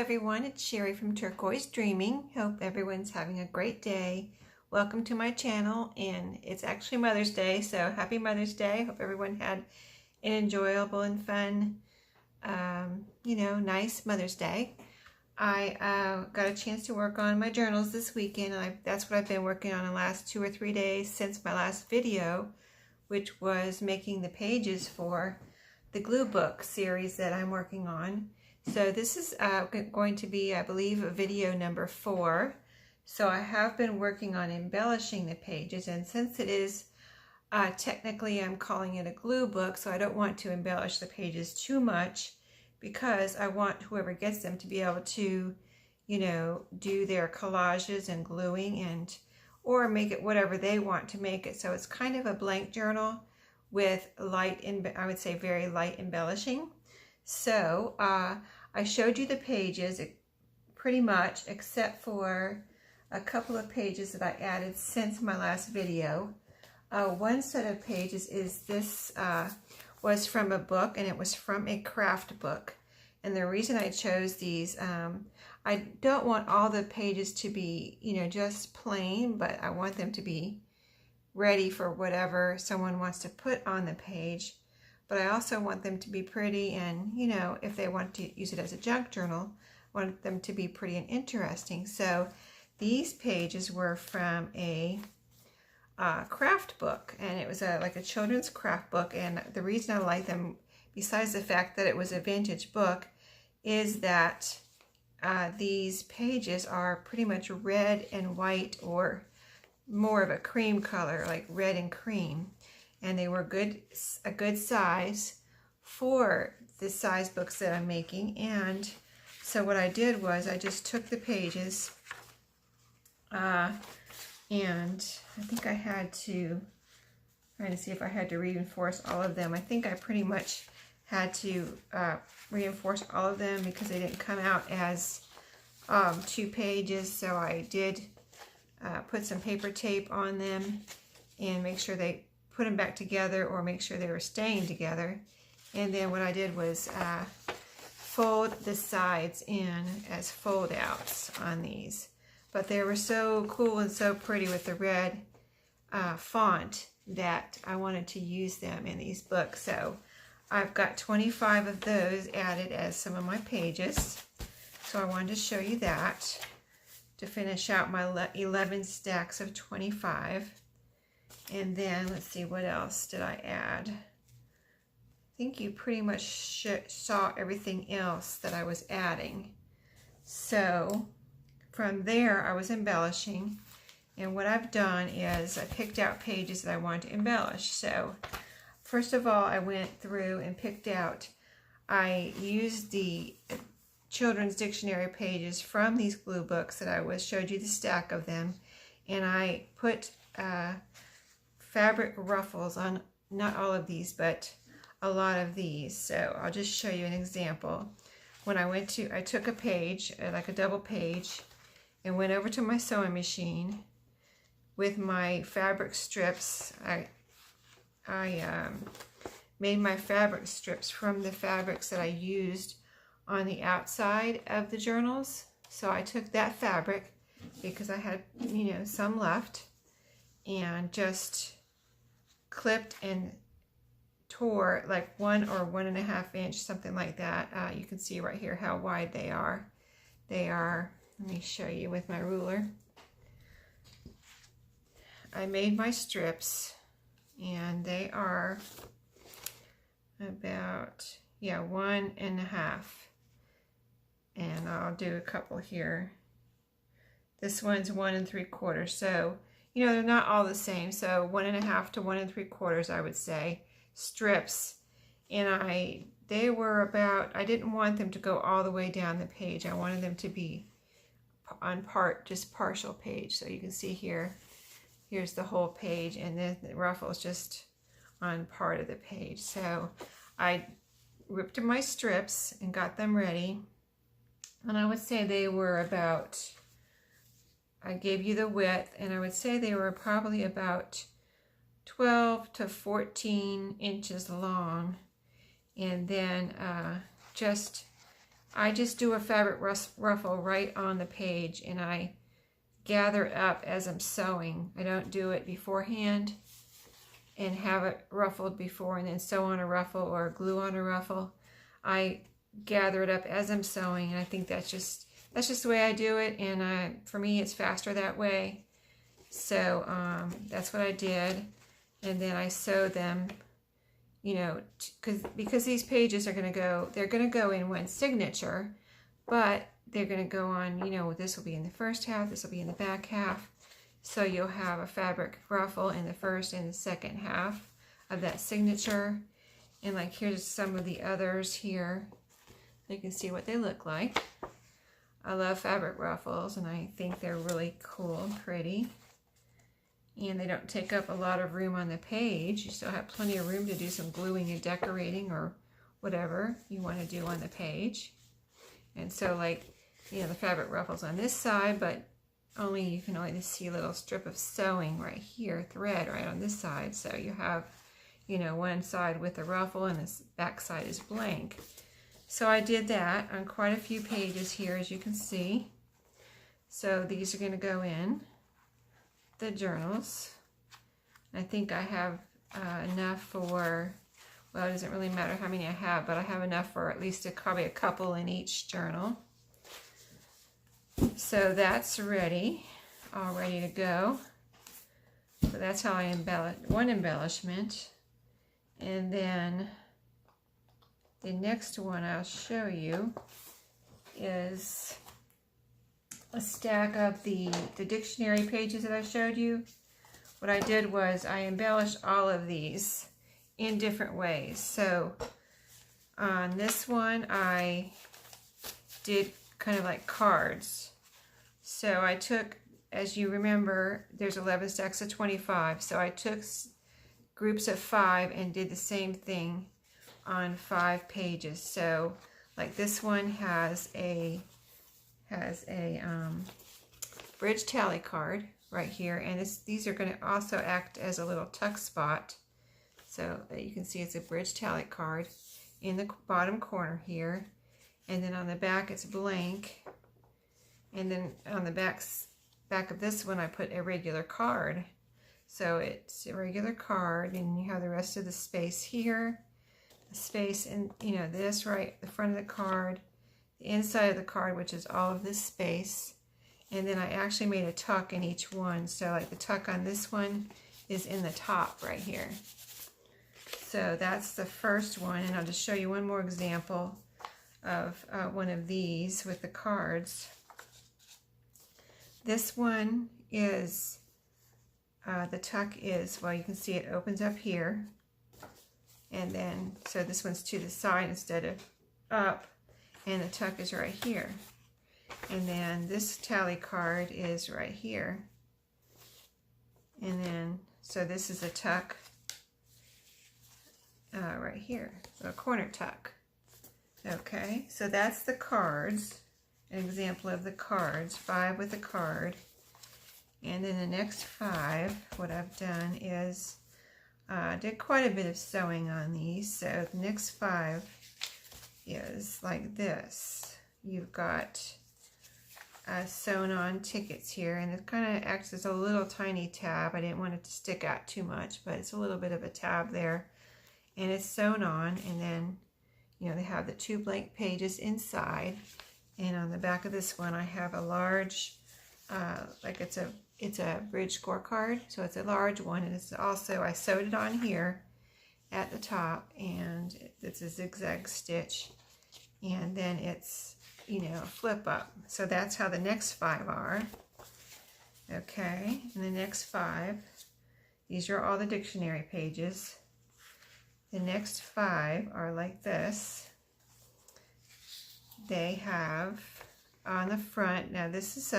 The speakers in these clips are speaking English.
everyone, it's Sherry from Turquoise Dreaming. Hope everyone's having a great day. Welcome to my channel, and it's actually Mother's Day, so happy Mother's Day. Hope everyone had an enjoyable and fun, nice Mother's Day. I got a chance to work on my journals this weekend, and that's what I've been working on the last 2 or 3 days since my last video, which was making the pages for the glue book series that I'm working on. So this is going to be, I believe, video number 4. So I have been working on embellishing the pages, and since it is technically, I'm calling it a glue book, so I don't want to embellish the pages too much because I want whoever gets them to be able to, do their collages and gluing or make it whatever they want to make it. So it's kind of a blank journal with light, I would say very light embellishing. So I showed you the pages pretty much, except for a couple of pages that I added since my last video. One set of pages is this was from a book, and it was from a craft book. And the reason I chose these, I don't want all the pages to be, just plain, but I want them to be ready for whatever someone wants to put on the page. But I also want them to be pretty, and if they want to use it as a junk journal, I want them to be pretty and interesting. So these pages were from a craft book, and it was like a children's craft book. And the reason I like them, besides the fact that it was a vintage book, is that these pages are pretty much red and white, or more of a cream color, like red and cream. And they were a good size for the size books that I'm making. And so what I did was I just took the pages, and I think I had to, trying to see if I had to reinforce all of them. I think I pretty much had to reinforce all of them because they didn't come out as 2 pages. So I did put some paper tape on them and make sure they put them back together, or make sure they were staying together. And then what I did was fold the sides in as fold outs on these. But they were so cool and so pretty with the red font that I wanted to use them in these books. So I've got 25 of those added as some of my pages. So I wanted to show you that to finish out my 11 stacks of 25. And then let's see, what else did I add? I think you pretty much saw everything else that I was adding. So from there I was embellishing, and what I've done is I picked out pages that I wanted to embellish. So first of all, I went through and picked out, I used the children's dictionary pages from these glue books that I showed you the stack of them, and I put fabric ruffles on not all of these, but a lot of these. So I'll just show you an example. When I took a page, like a double page, and went over to my sewing machine with my fabric strips. I made my fabric strips from the fabrics that I used on the outside of the journals. So I took that fabric because I had, some left, and just clipped and tore like 1 or 1.5 inch, something like that. You can see right here how wide they are. Let me show you with my ruler. I made my strips, and they are about 1.5, and I'll do a couple here. This one's 1 3/4, so they're not all the same. So 1.5 to 1 3/4, I would say, strips. And they were about, I didn't want them to go all the way down the page. I wanted them to be on just partial page. So you can see here's the whole page, and then the ruffle is just on part of the page. So I ripped my strips and got them ready. And I would say they were about, I gave you the width, and I would say they were probably about 12 to 14 inches long. And then just I just do a fabric ruffle right on the page, and I gather it up as I'm sewing. I don't do it beforehand and have it ruffled before and then sew on a ruffle or glue on a ruffle. I gather it up as I'm sewing, and I think that's just the way I do it, and for me it's faster that way. So that's what I did, and then I sewed them, you know, because these pages are going to go, they're going to go in one signature, but they're going to go on, you know, this will be in the first half, this will be in the back half. So you'll have a fabric ruffle in the first and the second half of that signature. And like here's some of the others here. You can see what they look like. I love fabric ruffles, and I think they're really cool and pretty. And they don't take up a lot of room on the page. You still have plenty of room to do some gluing and decorating or whatever you want to do on the page. And so, like, you know, the fabric ruffles on this side, but you can only see a little strip of sewing right here, thread right on this side. So you have, you know, one side with the ruffle and this back side is blank. So I did that on quite a few pages here, as you can see. So these are going to go in the journals. I think I have enough for, well, it doesn't really matter how many I have, but I have enough for at least probably a couple in each journal. So that's ready, all ready to go. So that's how I embellish one embellishment. And then the next one I'll show you is a stack of the dictionary pages that I showed you. What I did was I embellished all of these in different ways. So on this one I did kind of like cards. So I took, as you remember, there's 11 stacks of 25. So I took groups of 5 and did the same thing on 5 pages. So like this one has a bridge tally card right here, and these are going to also act as a little tuck spot. So you can see it's a bridge tally card in the bottom corner here, and then on the back it's blank, and then on the back of this one I put a regular card. So it's a regular card, and you have the rest of the space here, the space, and you know, this right the front of the card, the inside of the card, which is all of this space, and then I actually made a tuck in each one. So like the tuck on this one is in the top right here. So that's the first one, and I'll just show you one more example of one of these with the cards. This one is, the tuck is, well, you can see it opens up here, and then, so this one's to the side instead of up, and the tuck is right here. And then this tally card is right here. And then, so this is a tuck right here, so a corner tuck. Okay, so that's the cards, an example of the cards, 5 with a card. And then the next 5, what I've done is, did quite a bit of sewing on these. So the next 5 is like this. You've got sewn on tickets here, and it kind of acts as a little tiny tab. I didn't want it to stick out too much, but it's a little bit of a tab there, and it's sewn on. And then, you know, they have the 2 blank pages inside, and on the back of this one I have a large, like it's a bridge scorecard, so it's a large one, and it's also, I sewed it on here at the top, and it's a zigzag stitch, and then it's, you know, flip up. So that's how the next 5 are. Okay, and the next 5, these are all the dictionary pages. The next 5 are like this. They have on the front, now this is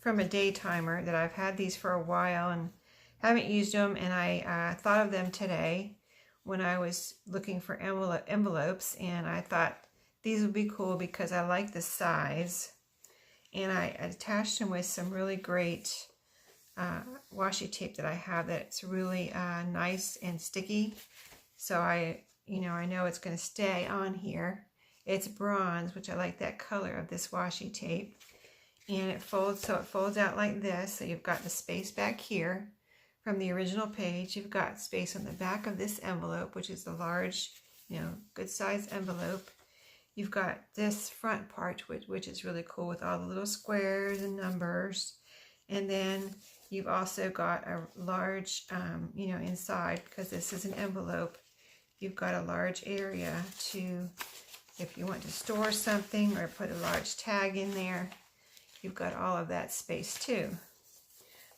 from a day timer that I've had these for a while and haven't used them, and I thought of them today when I was looking for envelopes, and I thought these would be cool because I like the size, and I attached them with some really great washi tape that I have that's really nice and sticky. So I know it's going to stay on here. It's bronze, which I like that color of this washi tape. And it folds, so it folds out like this. So you've got the space back here from the original page. You've got space on the back of this envelope, which is the large, good size envelope. You've got this front part, which is really cool with all the little squares and numbers. And then you've also got a large, inside, because this is an envelope, you've got a large area to, if you want to store something or put a large tag in there, you've got all of that space too.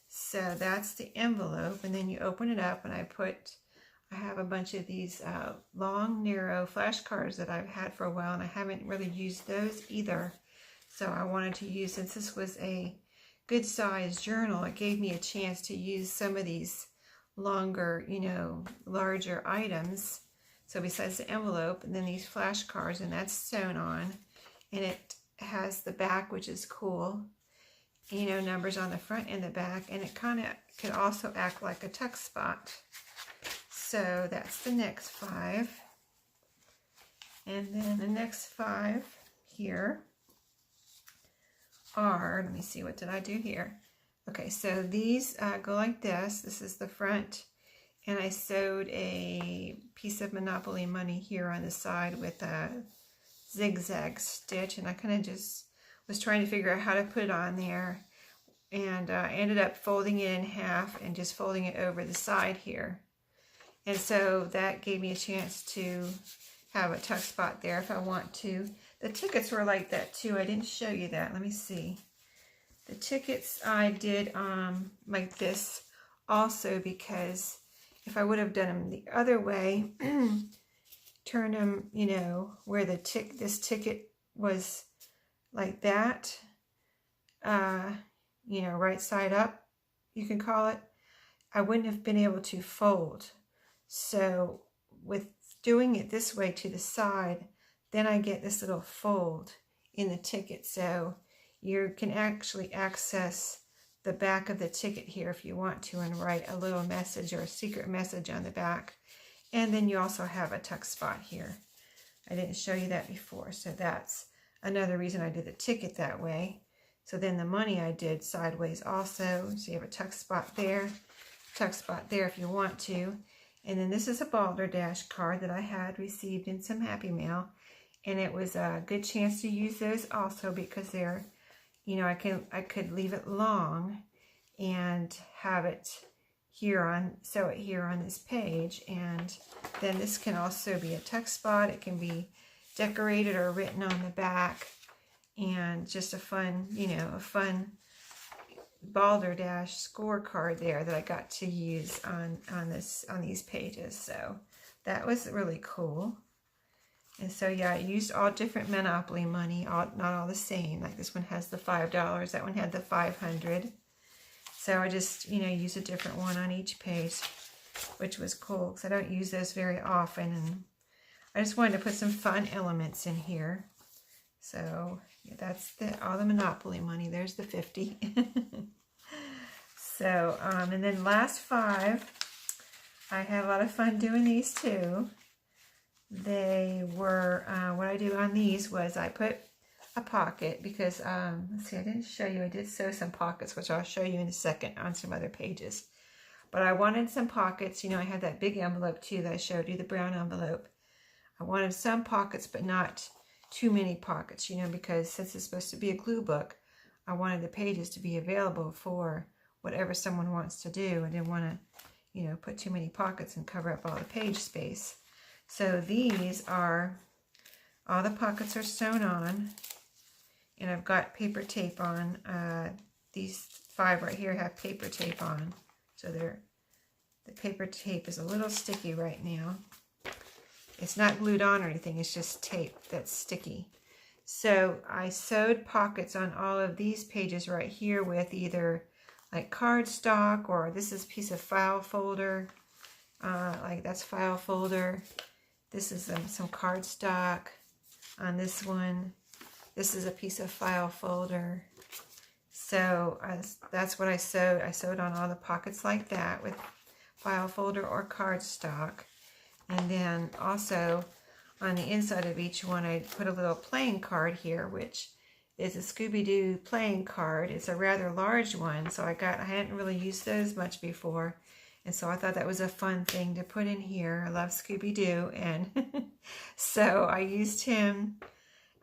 So that's the envelope, and then you open it up, and I have a bunch of these long, narrow flashcards that I've had for a while, and I haven't really used those either. So I wanted to use, since this was a good size journal, it gave me a chance to use some of these longer, larger items. So besides the envelope, and then these flashcards, and that's sewn on, and it has the back, which is cool, numbers on the front and the back, and it kind of could also act like a tuck spot. So that's the next 5. And then the next 5 here are, let me see, what did I do here? Okay, so these go like this. This is the front, and I sewed a piece of Monopoly money here on the side with a zigzag stitch, and I kind of just was trying to figure out how to put it on there, and I ended up folding it in half and just folding it over the side here. And so that gave me a chance to have a tuck spot there if I want to. The tickets were like that too. I didn't show you that. Let me see. The tickets I did like this also, because if I would have done them the other way, turn them, where this ticket was like that, right side up, you can call it, I wouldn't have been able to fold. So with doing it this way to the side, then I get this little fold in the ticket. So you can actually access the back of the ticket here if you want to, and write a little message or a secret message on the back. And then you also have a tuck spot here. I didn't show you that before, so that's another reason I did the ticket that way. So then the money I did sideways also. So you have a tuck spot there if you want to. And then this is a balderdash card that I had received in some Happy Mail. And it was a good chance to use those also, because they're, I could leave it long and have it sew it here on this page. And then this can also be a tuck spot. It can be decorated or written on the back, and just a fun, a fun balderdash scorecard there that I got to use on these pages. So that was really cool. And so yeah, I used all different Monopoly money, not all the same. Like this one has the $5, that one had the 500. So I just, used a different one on each page, which was cool because I don't use those very often, and I just wanted to put some fun elements in here. So yeah, that's all the Monopoly money. There's the 50. So, and then last 5, I had a lot of fun doing these too. They were, what I do on these was I put a pocket, because, let's see, I didn't show you, I did sew some pockets, which I'll show you in a second on some other pages. But I wanted some pockets, I had that big envelope too that I showed you, the brown envelope. I wanted some pockets, but not too many pockets, because since it's supposed to be a glue book, I wanted the pages to be available for whatever someone wants to do. I didn't want to, put too many pockets and cover up all the page space. So these are, all the pockets are sewn on, and I've got paper tape on. These 5 right here have paper tape on. So the paper tape is a little sticky right now. It's not glued on or anything, it's just tape that's sticky. So I sewed pockets on all of these pages right here with either like cardstock, or this is a piece of file folder, like that's file folder. This is some cardstock on this one. This is a piece of file folder. So that's what I sewed. I sewed on all the pockets like that with file folder or cardstock. And then also on the inside of each one, I put a little playing card here, which is a Scooby-Doo playing card. It's a rather large one, so I hadn't really used those much before, and so I thought that was a fun thing to put in here. I love Scooby-Doo, and so I used him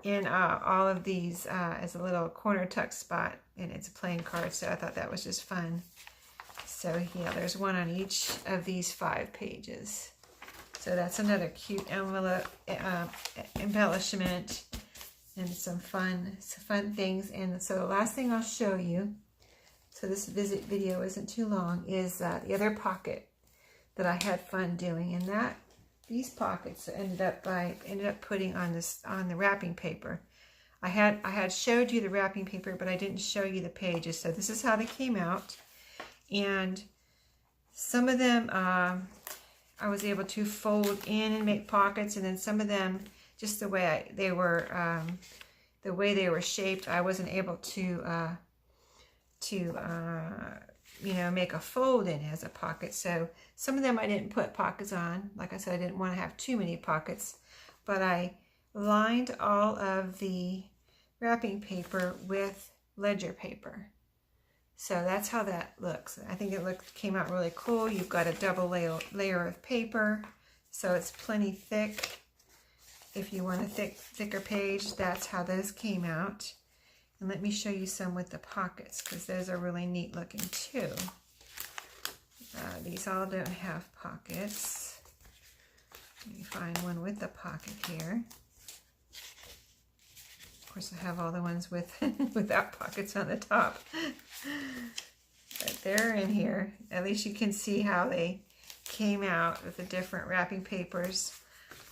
in all of these as a little corner tuck spot, and it's a playing card, so I thought that was just fun. So yeah, there's one on each of these 5 pages. So that's another cute envelope embellishment, and some fun things. And so the last thing I'll show you, so this visit video isn't too long, is the other pocket that I had fun doing, and these pockets ended up putting on the wrapping paper. I had showed you the wrapping paper, but I didn't show you the pages. So this is how they came out, and some of them I was able to fold in and make pockets, and then some of them, just the way they were shaped, I wasn't able to you know, make a fold in as a pocket. So some of them I didn't put pockets on. Like I said, I didn't want to have too many pockets, but I lined all of the wrapping paper with ledger paper. So that's how that looks. I think it came out really cool. You've got a double layer of paper, so it's plenty thick. If you want a thicker page, that's how those came out. And let me show you some with the pockets, because those are really neat looking too. These all don't have pockets. Let me find one with the pocket here. Of course, I have all the ones without pockets on the top. But they're in here. At least you can see how they came out with the different wrapping papers.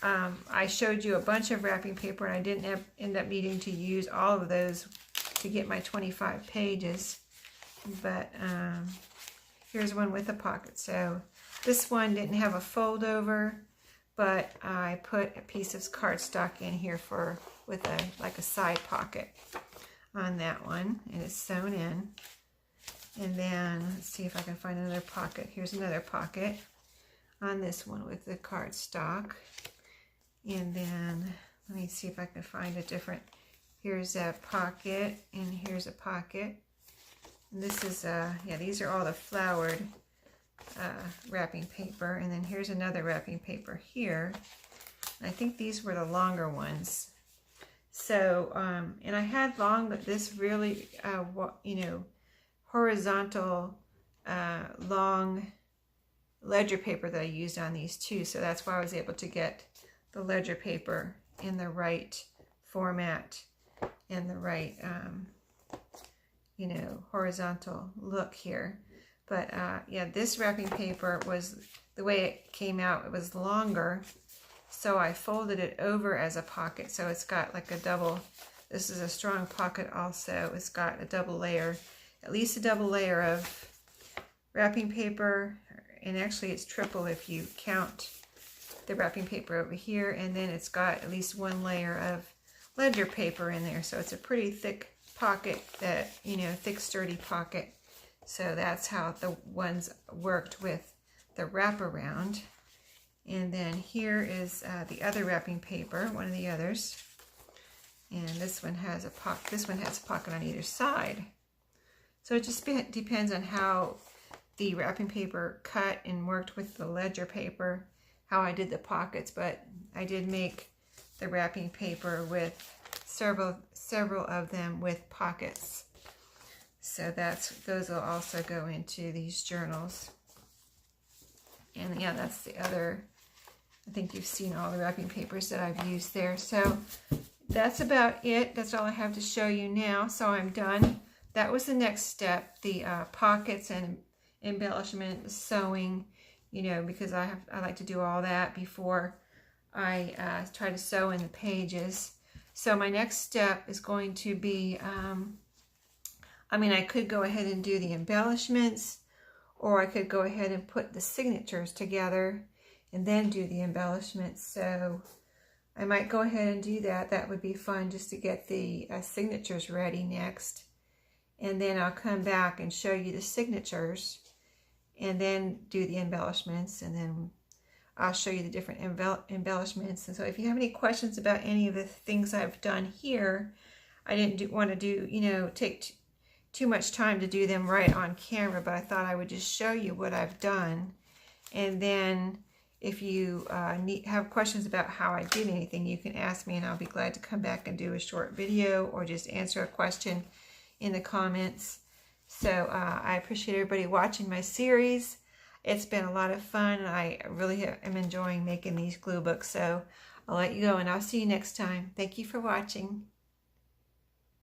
I showed you a bunch of wrapping paper, and I didn't end up needing to use all of those to get my 25 pages. But here's one with a pocket. So this one didn't have a fold over, but I put a piece of cardstock in here with like a side pocket on that one, and it's sewn in. And then let's see if I can find another pocket. Here's another pocket on this one with the cardstock. And then let me see if I can find a different. Here's a pocket, and here's a pocket. And this is yeah, these are all the flowered wrapping paper. And then here's another wrapping paper here. I think these were the longer ones. So, and I had this really, you know, horizontal, long ledger paper that I used on these too. So that's why I was able to get the ledger paper in the right format and the right, you know, horizontal look here. But yeah, this wrapping paper was, the way it came out, it was longer. So I folded it over as a pocket. So it's got like a double, this is a strong pocket also. It's got a double layer, at least a double layer of wrapping paper. And actually it's triple if you count the wrapping paper over here. And then it's got at least one layer of ledger paper in there. So it's a pretty thick pocket, that, you know, thick sturdy pocket. So that's how the ones worked with the wraparound. And then here is the other wrapping paper, one of the others. And this one has a pocket. This one has a pocket on either side. So it just depends on how the wrapping paper cut and worked with the ledger paper, how I did the pockets. But I did make the wrapping paper with several of them with pockets. So those will also go into these journals. And yeah, that's the other. I think you've seen all the wrapping papers that I've used there. So that's about it. That's all I have to show you now. So I'm done. That was the next step, the pockets and embellishment, sewing, you know, because I like to do all that before I try to sew in the pages. So my next step is going to be, I mean, I could go ahead and do the embellishments, or I could go ahead and put the signatures together and then do the embellishments. So I might go ahead and do that. That would be fun, just to get the signatures ready next. And then I'll come back and show you the signatures and then do the embellishments. And then I'll show you the different embellishments. And so if you have any questions about any of the things I've done here, I didn't want to do, you know, take too much time to do them right on camera, but I thought I would just show you what I've done. And then if you have questions about how I did anything, you can ask me and I'll be glad to come back and do a short video or just answer a question in the comments. So I appreciate everybody watching my series. It's been a lot of fun, and I really am enjoying making these glue books. So I'll let you go, and I'll see you next time. Thank you for watching.